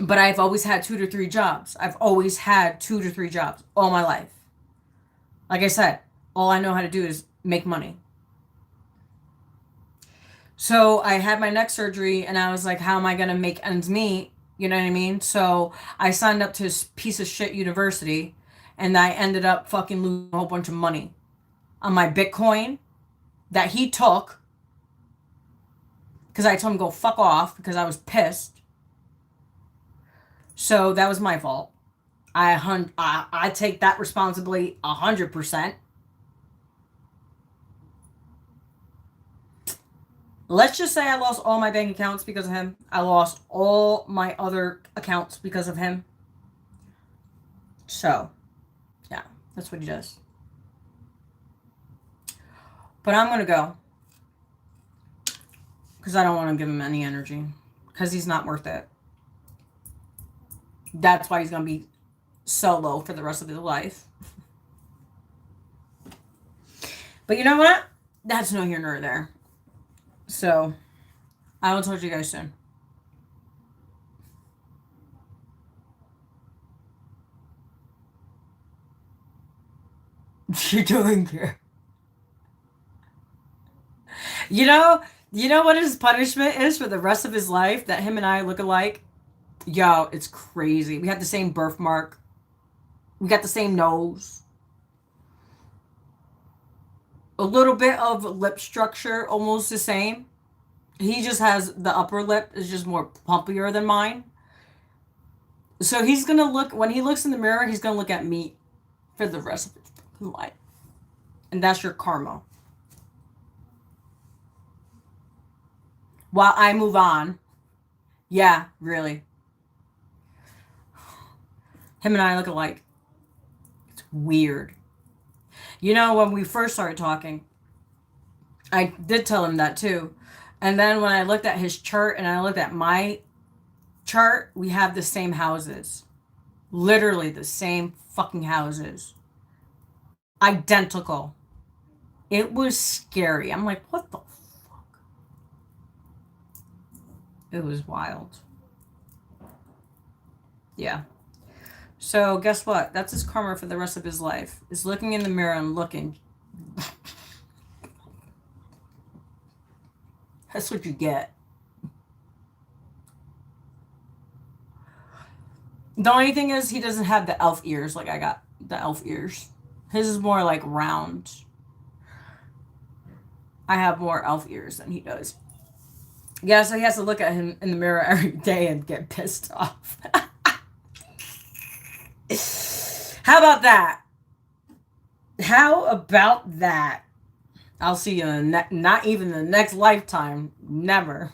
But I've always had 2 to 3 jobs. I've always had 2 to 3 jobs all my life. Like I said, all I know how to do is make money. So I had my neck surgery and I was like, how am I going to make ends meet? You know what I mean? So I signed up to this piece of shit university and I ended up fucking losing a whole bunch of money on my Bitcoin that he took because I told him to go fuck off because I was pissed. So that was my fault. I take that responsibility 100%. Let's just say I lost all my bank accounts because of him. I lost all my other accounts because of him. So, yeah, that's what he does. But I'm going to go because I don't want to give him any energy because he's not worth it. That's why he's going to be solo for the rest of his life. But you know what? That's no here nor there. So, I will talk to you guys soon. You don't care. You know what his punishment is for the rest of his life? That him and I look alike? Yo, it's crazy. We have the same birthmark. We got the same nose. A little bit of lip structure, almost the same. He just has the upper lip is just more plumpier than mine. So he's gonna look when he looks in the mirror, he's gonna look at me for the rest of his life. And that's your karma. While I move on. Yeah, really. Him and I look alike. It's weird. You know, when we first started talking, I did tell him that too. And then when I looked at his chart and I looked at my chart, we have the same houses. Literally the same fucking houses. Identical. It was scary. I'm like, what the fuck? It was wild. Yeah. So guess what? That's his karma for the rest of his life. Is looking in the mirror and looking. That's what you get. The only thing is he doesn't have the elf ears like I got the elf ears. His is more like round. I have more elf ears than he does. Yeah, so he has to look at him in the mirror every day and get pissed off. How about that? How about that? I'll see you in not even the next lifetime. Never.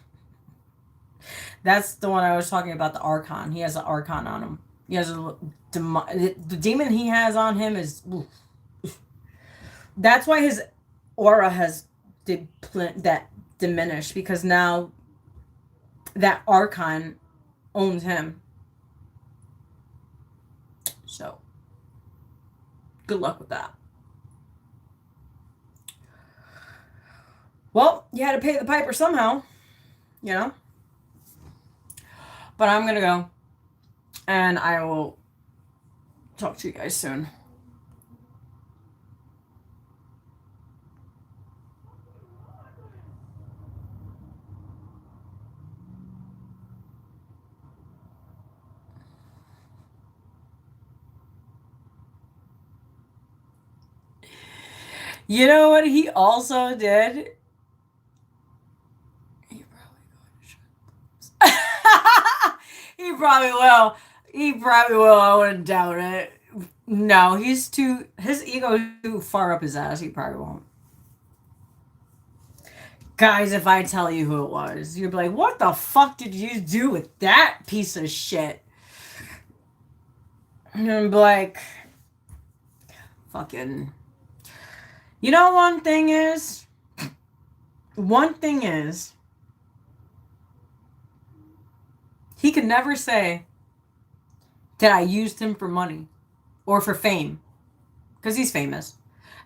That's the one I was talking about, the Archon. He has an Archon on him. He has the demon he has on him is... Oof. That's why his aura has diminished, because now that Archon owns him. So, good luck with that. Well, you had to pay the piper somehow, you know? But I'm going to go, and I will talk to you guys soon. You know what he also did? He probably will. He probably will. I wouldn't doubt it. No, his ego is too far up his ass. He probably won't. Guys, if I tell you who it was, you'd be like, what the fuck did you do with that piece of shit? And I'd be like, fucking... You know, one thing is, he could never say that I used him for money or for fame, because he's famous.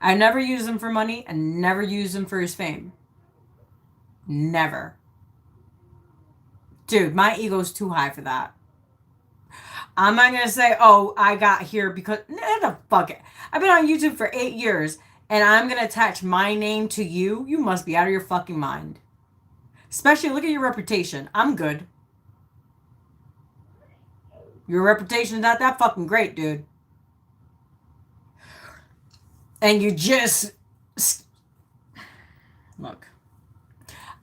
I never used him for money and never used him for his fame. Never. Dude, my ego's too high for that. I'm not going to say, oh, I got here because... No, fuck it. I've been on YouTube for 8 years, and I'm going to attach my name to you? You must be out of your fucking mind. Especially, look at your reputation. I'm good. Your reputation's not that fucking great, dude. And you just... Look.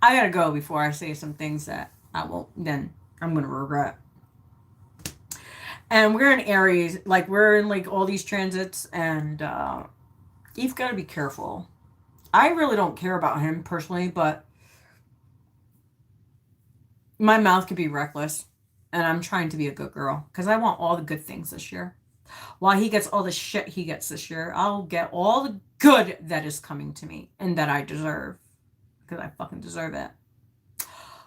I gotta go before I say some things that I won't... Then I'm gonna regret. And we're in Aries. Like, we're in, like, all these transits. And, you've got to be careful. I really don't care about him personally, but... my mouth could be reckless. And I'm trying to be a good girl. Because I want all the good things this year. While he gets all the shit he gets this year, I'll get all the good that is coming to me and that I deserve. Because I fucking deserve it.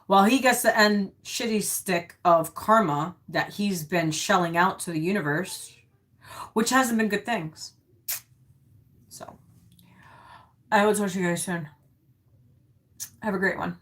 While he gets the end shitty stick of karma that he's been shelling out to the universe, which hasn't been good things. So, I will talk to you guys soon. Have a great one.